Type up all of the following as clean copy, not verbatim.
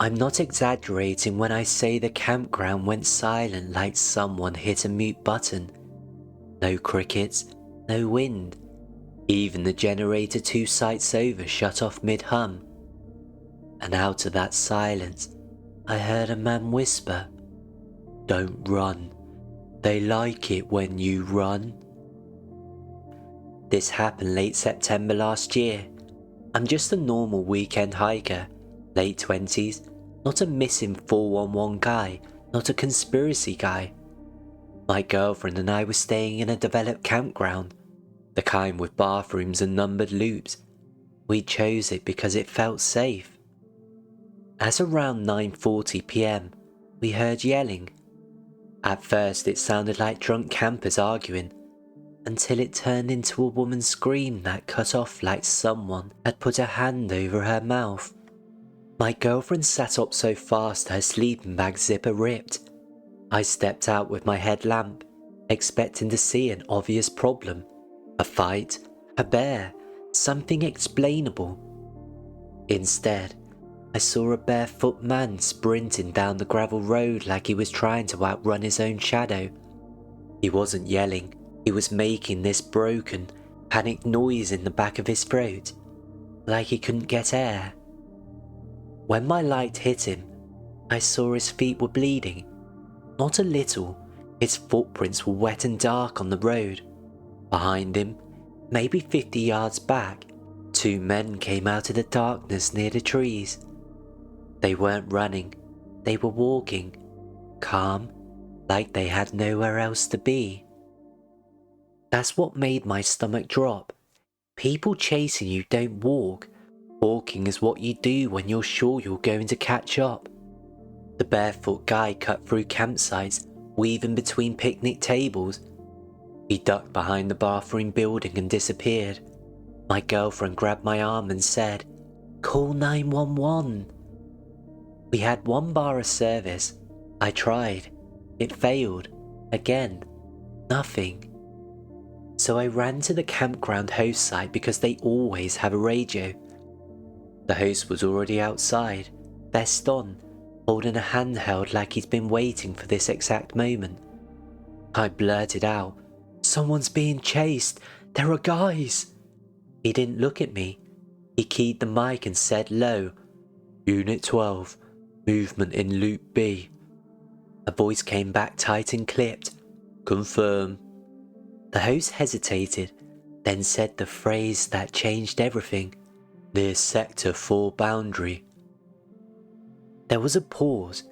I'm not exaggerating when I say the campground went silent like someone hit a mute button. No crickets, no wind. Even the generator 2 sites over shut off mid-hum. And out of that silence, I heard a man whisper, "Don't run. They like it when you run." This happened late September last year. I'm just a normal weekend hiker, late 20s, not a missing 411 guy, not a conspiracy guy. My girlfriend and I were staying in a developed campground, the kind with bathrooms and numbered loops. We chose it because it felt safe. At around 9:40 p.m, we heard yelling. At first it sounded like drunk campers arguing, until it turned into a woman's scream that cut off like someone had put a hand over her mouth. My girlfriend sat up so fast her sleeping bag zipper ripped. I stepped out with my headlamp, expecting to see an obvious problem. A fight, a bear, something explainable. Instead, I saw a barefoot man sprinting down the gravel road like he was trying to outrun his own shadow. He wasn't yelling, he was making this broken, panicked noise in the back of his throat, like he couldn't get air. When my light hit him, I saw his feet were bleeding. Not a little, his footprints were wet and dark on the road. Behind him, maybe 50 yards back, 2 men came out of the darkness near the trees. They weren't running, they were walking, calm, like they had nowhere else to be. That's what made my stomach drop. People chasing you don't walk. Walking is what you do when you're sure you're going to catch up. The barefoot guy cut through campsites, weaving between picnic tables. He ducked behind the bathroom building and disappeared. My girlfriend grabbed my arm and said, "Call 911. We had 1 bar of service. I tried. It failed. Again. Nothing. So I ran to the campground host site because they always have a radio. The host was already outside, vest on, holding a handheld like he'd been waiting for this exact moment. I blurted out, "Someone's being chased. There are guys." He didn't look at me. He keyed the mic and said low, "Unit 12, movement in Loop B." A voice came back tight and clipped, "Confirm." The host hesitated, then said the phrase that changed everything, "Near Sector 4 boundary." There was a pause,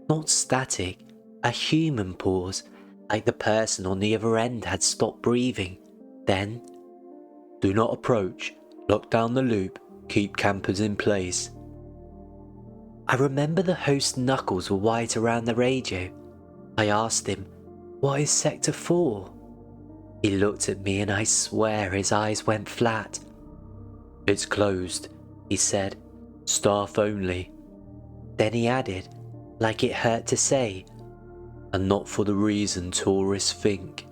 not static, a human pause, like the person on the other end had stopped breathing. Then, "Do not approach, lock down the loop, keep campers in place." I remember the host's knuckles were white around the radio. I asked him, "What is Sector 4? He looked at me and I swear his eyes went flat. "It's closed," he said. "Staff only." Then he added, like it hurt to say, "And not for the reason tourists think."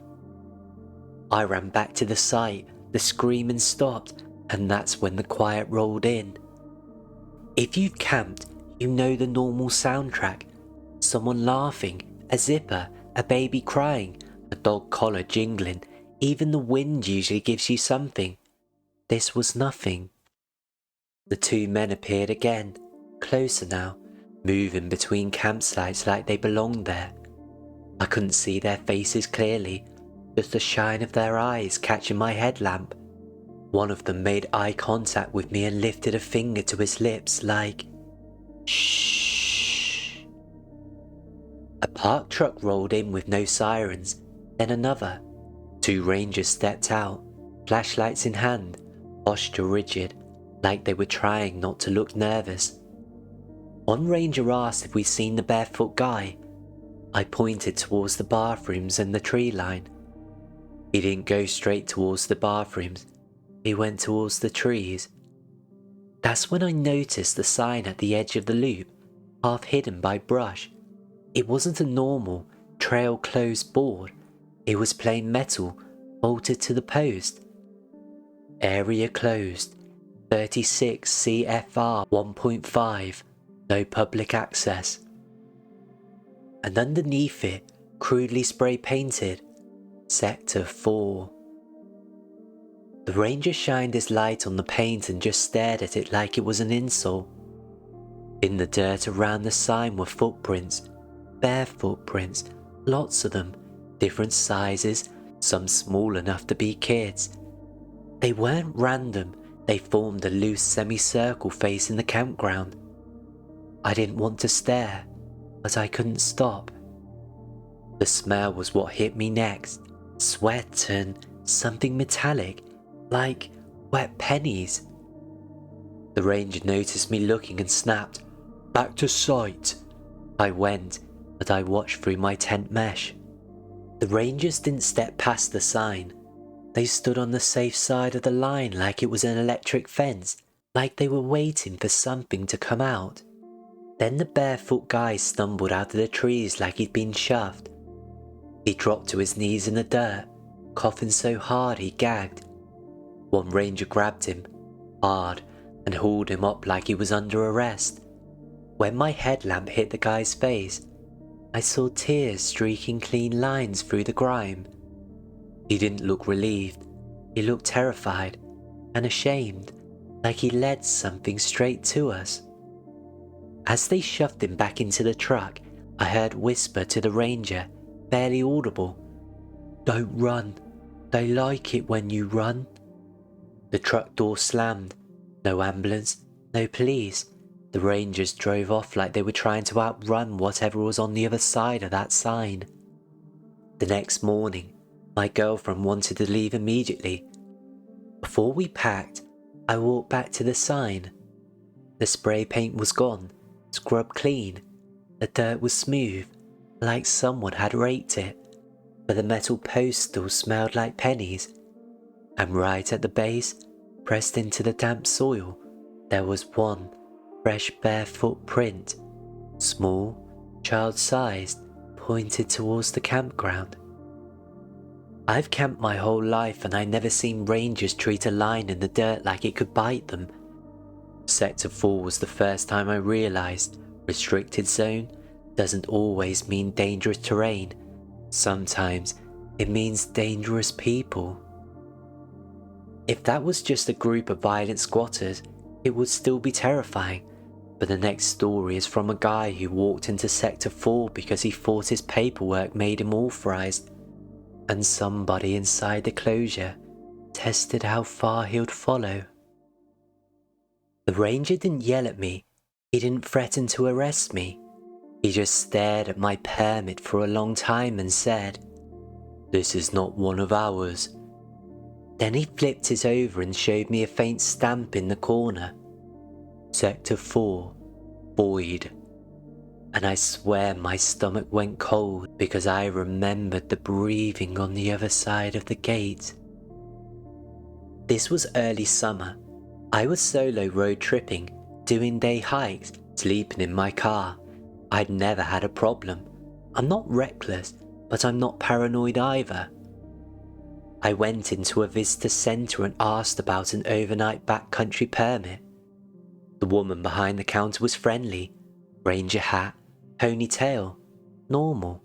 I ran back to the site, the screaming stopped, and that's when the quiet rolled in. If you've camped, you know the normal soundtrack. Someone laughing, a zipper, a baby crying, a dog collar jingling. Even the wind usually gives you something. This was nothing. The 2 men appeared again, closer now, moving between campsites like they belonged there. I couldn't see their faces clearly, just the shine of their eyes catching my headlamp. One of them made eye contact with me and lifted a finger to his lips like, "Shh." A parked truck rolled in with no sirens, then another. 2 rangers stepped out, flashlights in hand, posture rigid, like they were trying not to look nervous. One ranger asked if we'd seen the barefoot guy. I pointed towards the bathrooms and the tree line. He didn't go straight towards the bathrooms, he went towards the trees. That's when I noticed the sign at the edge of the loop, half hidden by brush. It wasn't a normal, trail closed board. It was plain metal, bolted to the post. Area closed, 36 CFR 1.5. no public access. And underneath it, crudely spray painted, Sector 4. The ranger shined his light on the paint and just stared at it like it was an insult. In the dirt around the sign were footprints, bare footprints, lots of them, different sizes, some small enough to be kids. They weren't random, they formed a loose semicircle facing the campground. I didn't want to stare, but I couldn't stop. The smell was what hit me next, sweat and something metallic, like wet pennies. The ranger noticed me looking and snapped, "Back to sight." I went, but I watched through my tent mesh. The rangers didn't step past the sign. They stood on the safe side of the line like it was an electric fence, like they were waiting for something to come out. Then the barefoot guy stumbled out of the trees like he'd been shoved. He dropped to his knees in the dirt, coughing so hard he gagged. One ranger grabbed him, hard, and hauled him up like he was under arrest. When my headlamp hit the guy's face, I saw tears streaking clean lines through the grime. He didn't look relieved, he looked terrified and ashamed, like he led something straight to us. As they shoved him back into the truck, I heard whisper to the ranger, barely audible, "Don't run, they like it when you run." The truck door slammed, no ambulance, no police. The rangers drove off like they were trying to outrun whatever was on the other side of that sign. The next morning, my girlfriend wanted to leave immediately. Before we packed, I walked back to the sign. The spray paint was gone, scrubbed clean. The dirt was smooth, like someone had raked it, but the metal posts still smelled like pennies. And right at the base, pressed into the damp soil, there was one fresh barefoot print, small, child-sized, pointed towards the campground. I've camped my whole life and I never seen rangers treat a line in the dirt like it could bite them. Sector 4 was the first time I realised restricted zone doesn't always mean dangerous terrain. Sometimes it means dangerous people. If that was just a group of violent squatters, it would still be terrifying. But the next story is from a guy who walked into Sector 4 because he thought his paperwork made him authorised, and somebody inside the closure tested how far he would follow. The ranger didn't yell at me, he didn't threaten to arrest me. He just stared at my permit for a long time and said, "This is not one of ours." Then he flipped it over and showed me a faint stamp in the corner. Sector 4, void. And I swear my stomach went cold because I remembered the breathing on the other side of the gate. This was early summer. I was solo road tripping, doing day hikes, sleeping in my car. I'd never had a problem. I'm not reckless, but I'm not paranoid either. I went into a visitor centre and asked about an overnight backcountry permit. The woman behind the counter was friendly, ranger hat, ponytail, normal.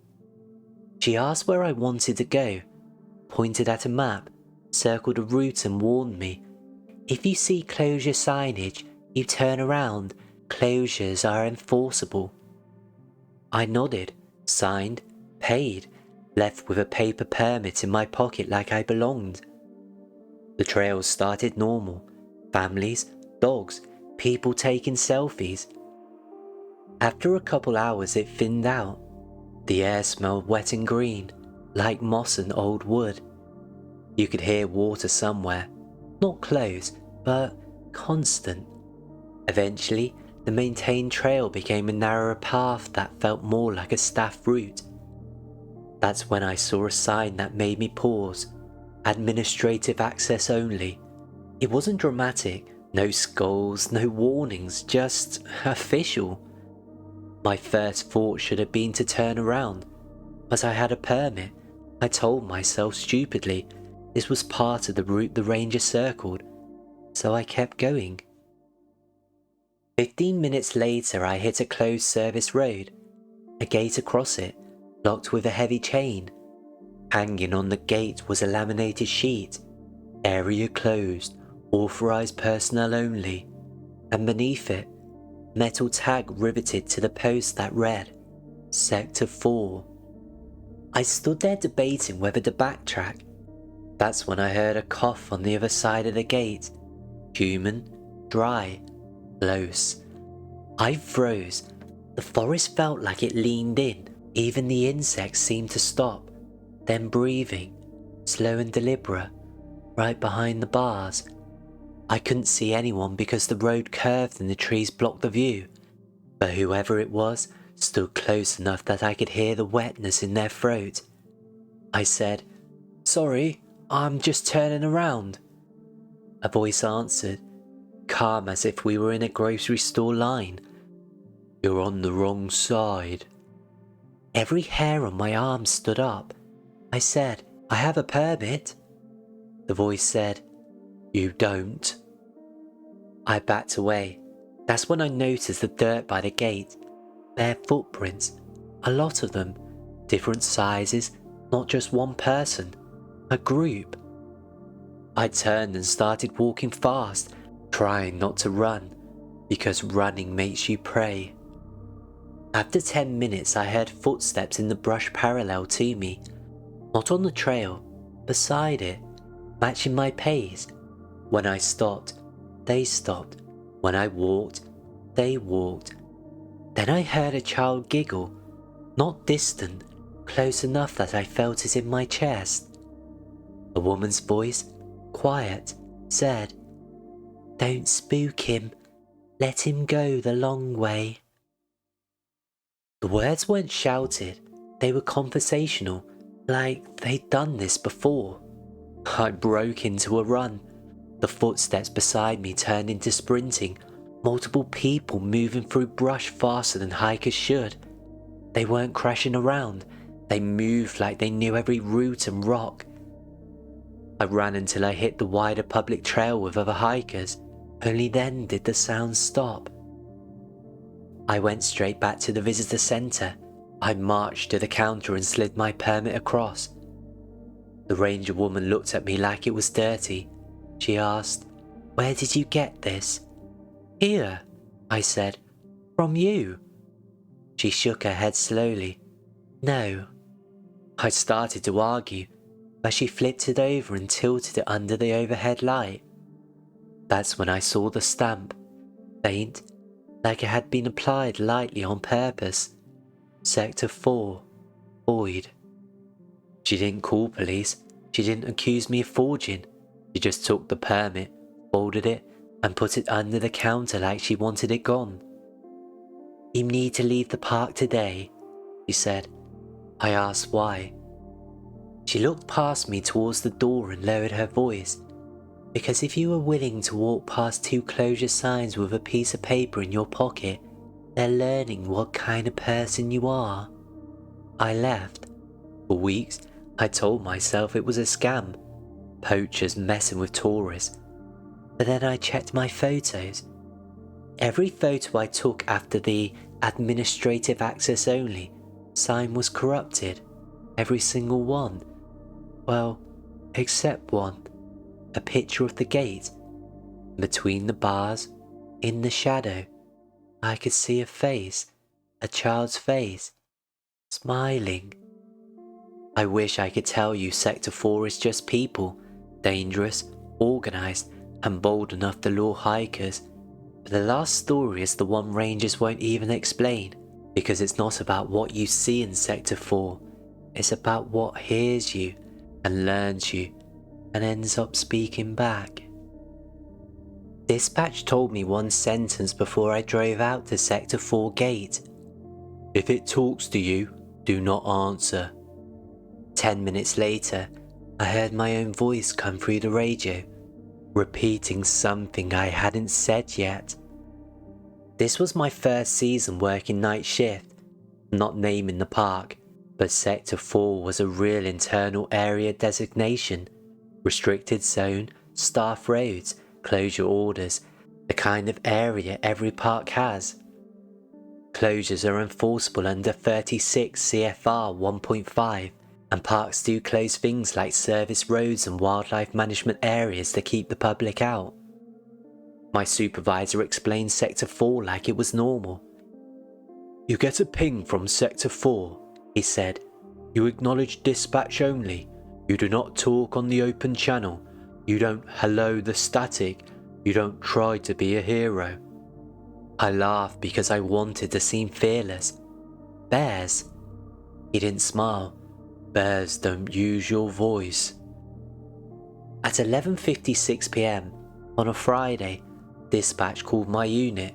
She asked where I wanted to go, pointed at a map, circled a route and warned me, "If you see closure signage, you turn around, closures are enforceable." I nodded, signed, paid, left with a paper permit in my pocket like I belonged. The trails started normal, families, dogs, people taking selfies. After a couple hours it thinned out. The air smelled wet and green, like moss and old wood. You could hear water somewhere, not close, but constant. Eventually, the maintained trail became a narrower path that felt more like a staff route. That's when I saw a sign that made me pause. Administrative access only. It wasn't dramatic, no skulls, no warnings, just official. My first thought should have been to turn around, but I had a permit. I told myself stupidly this was part of the route the ranger circled, so I kept going. 15 minutes later, I hit a closed service road. A gate across it, locked with a heavy chain. Hanging on the gate was a laminated sheet. Area closed, authorized personnel only. And beneath it, metal tag riveted to the post that read, Sector 4. I stood there debating whether to backtrack. That's when I heard a cough on the other side of the gate. Human, dry, close. I froze. The forest felt like it leaned in. Even the insects seemed to stop. Then breathing, slow and deliberate, right behind the bars. I couldn't see anyone because the road curved and the trees blocked the view. But whoever it was stood close enough that I could hear the wetness in their throat. I said, "Sorry, I'm just turning around." A voice answered, calm as if we were in a grocery store line. "You're on the wrong side." Every hair on my arm stood up. I said, "I have a permit." The voice said, "You don't." I backed away. That's when I noticed the dirt by the gate. Bare footprints, a lot of them, different sizes, not just one person, a group. I turned and started walking fast, trying not to run, because running makes you pray. After 10 minutes, I heard footsteps in the brush parallel to me, not on the trail, beside it, matching my pace. When I stopped, they stopped. When I walked, they walked. Then I heard a child giggle, not distant, close enough that I felt it in my chest. A woman's voice, quiet, said, "Don't spook him. Let him go the long way." The words weren't shouted, they were conversational, like they'd done this before. I broke into a run. The footsteps beside me turned into sprinting, multiple people moving through brush faster than hikers should. They weren't crashing around, they moved like they knew every root and rock. I ran until I hit the wider public trail with other hikers. Only then did the sound stop. I went straight back to the visitor centre. I marched to the counter and slid my permit across. The ranger woman looked at me like it was dirty. She asked, "Where did you get this?" "Here," I said. "From you." She shook her head slowly. "No." I started to argue, but she flipped it over and tilted it under the overhead light. That's when I saw the stamp, faint, like it had been applied lightly on purpose. Sector 4, void. She didn't call police. She didn't accuse me of forging. She just took the permit, folded it, and put it under the counter like she wanted it gone. "You need to leave the park today," she said. I asked why. She looked past me towards the door and lowered her voice. "Because if you are willing to walk past 2 closure signs with a piece of paper in your pocket, they're learning what kind of person you are." I left. For weeks, I told myself it was a scam. Poachers messing with tourists. But then I checked my photos. Every photo I took after the administrative access only sign was corrupted. Every single one. Well, except one. A picture of the gate. Between the bars, in the shadow, I could see a face, a child's face, smiling. I wish I could tell you Sector 4 is just people, dangerous, organised, and bold enough to lure hikers. But the last story is the one rangers won't even explain, because it's not about what you see in Sector 4, it's about what hears you and learns you and ends up speaking back. Dispatch told me one sentence before I drove out to Sector 4 gate. "If it talks to you, do not answer." 10 minutes later, I heard my own voice come through the radio, repeating something I hadn't said yet. This was my first season working night shift, not naming the park, but Sector 4 was a real internal area designation, restricted zone, staff roads, closure orders, the kind of area every park has. Closures are enforceable under 36 CFR 1.5, and parks do close things like service roads and wildlife management areas to keep the public out. My supervisor explained Sector 4 like it was normal. "You get a ping from Sector 4, he said. "You acknowledge dispatch only. You do not talk on the open channel. You don't hello the static. You don't try to be a hero." I laughed because I wanted to seem fearless. "Bears?" He didn't smile. "Bears don't use your voice." At 11:56 p.m. on a Friday, dispatch called my unit.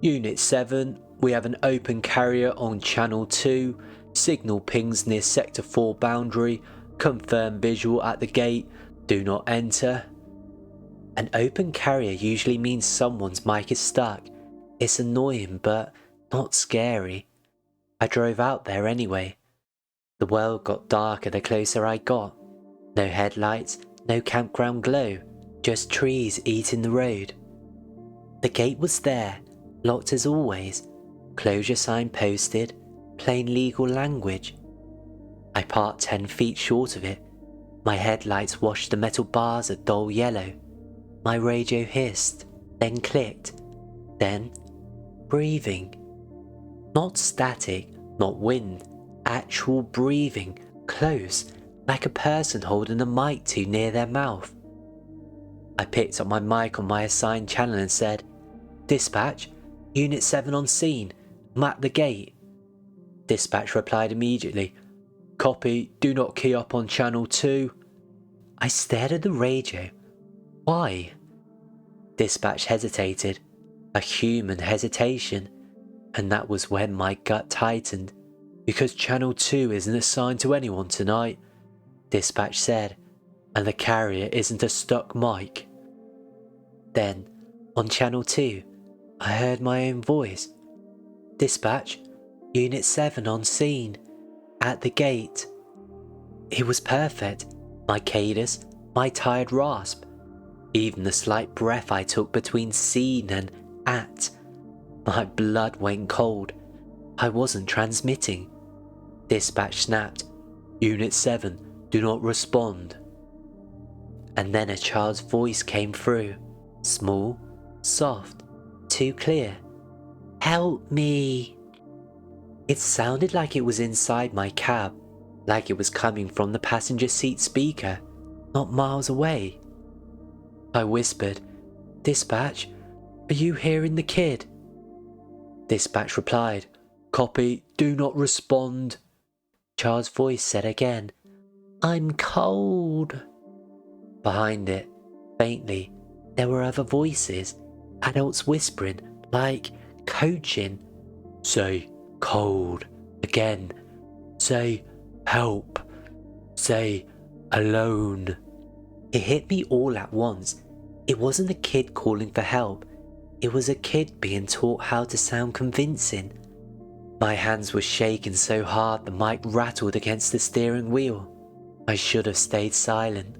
"Unit 7, we have an open carrier on Channel 2, signal pings near Sector 4 boundary, confirm visual at the gate, do not enter." An open carrier usually means someone's mic is stuck. It's annoying but not scary. I drove out there anyway. The world got darker the closer I got. No headlights, no campground glow, just trees eating the road. The gate was there, locked as always, closure sign posted, plain legal language. I parked 10 feet short of it. My headlights washed the metal bars a dull yellow. My radio hissed, then clicked, then breathing. Not static, not wind, actual breathing, close, like a person holding a mic too near their mouth. I picked up my mic on my assigned channel and said, "Dispatch, Unit 7 on scene, I'm at the gate." Dispatch replied immediately, "Copy, do not key up on Channel 2. I stared at the radio. Why? Dispatch hesitated, a human hesitation, and that was when my gut tightened. "Because Channel 2 isn't assigned to anyone tonight," Dispatch said, "and the carrier isn't a stuck mic." Then, on Channel 2, I heard my own voice. "Dispatch, Unit 7 on scene, at the gate." It was perfect, my cadence, my tired rasp, even the slight breath I took between scene and at. My blood went cold. I wasn't transmitting. Dispatch snapped, "Unit 7, do not respond." And then a child's voice came through, small, soft, too clear. "Help me." It sounded like it was inside my cab, like it was coming from the passenger seat speaker, not miles away. I whispered, "Dispatch, are you hearing the kid?" Dispatch replied, "Copy, do not respond." Child's voice said again, "I'm cold." Behind it, faintly, there were other voices, adults whispering, like coaching. "Say cold again. Say help. Say alone." It hit me all at once. It wasn't a kid calling for help. It was a kid being taught how to sound convincing. My hands were shaking so hard the mic rattled against the steering wheel. I should have stayed silent.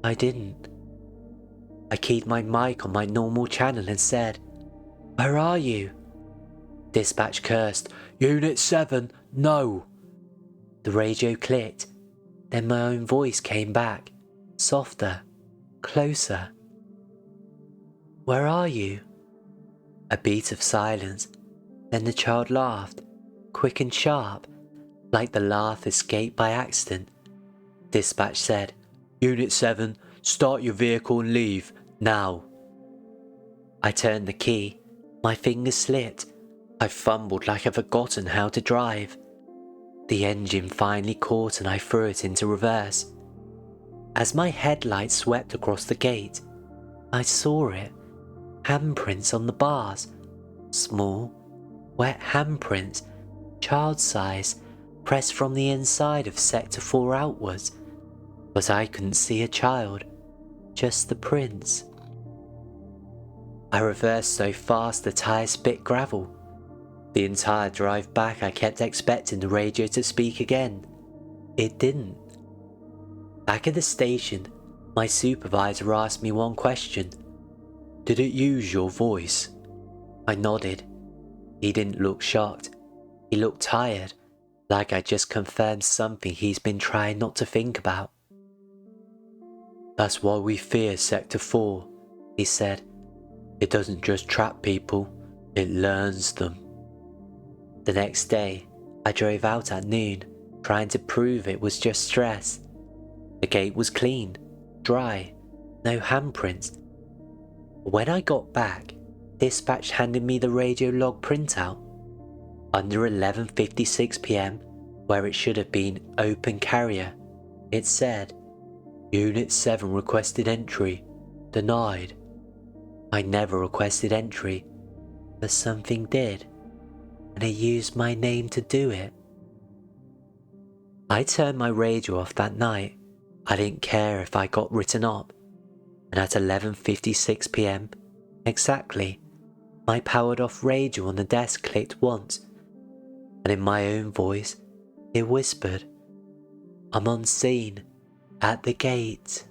I didn't. I keyed my mic on my normal channel and said, "Where are you?" Dispatch cursed, "Unit 7, no." The radio clicked. Then my own voice came back, softer, closer. "Where are you?" A beat of silence. Then the child laughed, quick and sharp, like the laugh escaped by accident. Dispatch said, "Unit 7, start your vehicle and leave, now." I turned the key. My fingers slipped. I fumbled like I'd forgotten how to drive. The engine finally caught and I threw it into reverse. As my headlights swept across the gate, I saw it. Handprints on the bars. Small, wet handprints, child size, pressed from the inside of Sector 4 outwards. But I couldn't see a child, just the prints. I reversed so fast the tyres spit gravel. The entire drive back I kept expecting the radio to speak again. It didn't. Back at the station, my supervisor asked me one question. Did it use your voice? I nodded. He didn't look shocked. He looked tired, like I just confirmed something he's been trying not to think about. That's why we fear Sector 4, he said. It doesn't just trap people, it learns them. The next day, I drove out at noon, trying to prove it was just stress. The gate was clean, dry, no handprints. When I got back, dispatch handed me the radio log printout. Under 11:56 p.m, where it should have been open carrier, it said, Unit 7 requested entry, denied. I never requested entry, but something did, and it used my name to do it. I turned my radio off that night. I didn't care if I got written up. And at 11:56 p.m, exactly, my powered off radio on the desk clicked once, and in my own voice, it whispered, I'm on scene, at the gate.